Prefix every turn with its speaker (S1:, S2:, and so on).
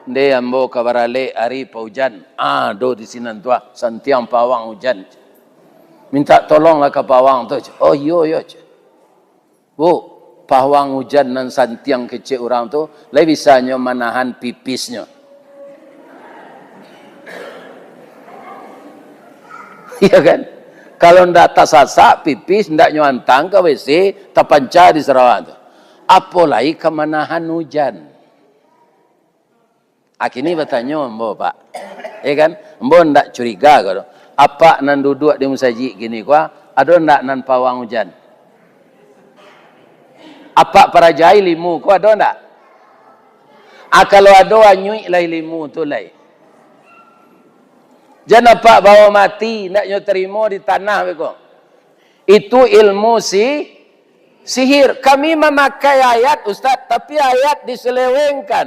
S1: Dia ambo kabarale hari paujan. Do di sini tua santiang pawang hujan. Minta tolonglah ke pawang tu. Oh yo. Bu, pawang hujan dan santiang kecil orang tu, lebih bisanya menahan pipisnya. Iya kan? Kalau ndak tasasak pipis, ndak nyuantang ke WC, terpancar di Sarawak tu. Apalagi ke menahan hujan. Akhirnya bertanya Mbo Pak, ya kan? Mbo ndak curiga kalau apa nan duduk di masjid gini kuah, ada ndak nan pawang hujan? Apa para jahil limu kuah ada ndak? Kalau ada anyui lai limu tu lai. Jangan apa bawa mati ndak nyo terima di tanah beko. Itu ilmu sihir. Kami memakai ayat Ustaz, tapi ayat diselewengkan.